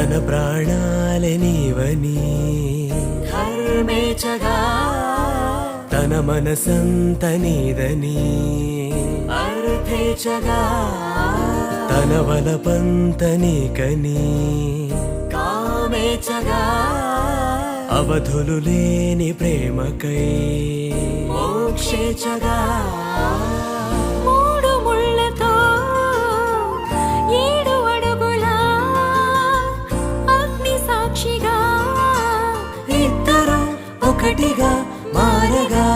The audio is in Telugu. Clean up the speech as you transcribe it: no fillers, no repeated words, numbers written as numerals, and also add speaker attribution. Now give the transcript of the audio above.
Speaker 1: తన ప్రాణాలే నీవని
Speaker 2: ధర్మేచగా
Speaker 1: తన మనసంత నీదని
Speaker 2: అర్థేచగా
Speaker 1: తన వలపంత నీకని
Speaker 2: కామేచగా
Speaker 1: అవధులు లేని ప్రేమకై
Speaker 2: మోక్షేచగా
Speaker 3: మూడు ముళ్ళతో 7 అడుగుల అగ్ని సాక్షిగా
Speaker 2: ఇద్దరు ఒకటిగా మారగా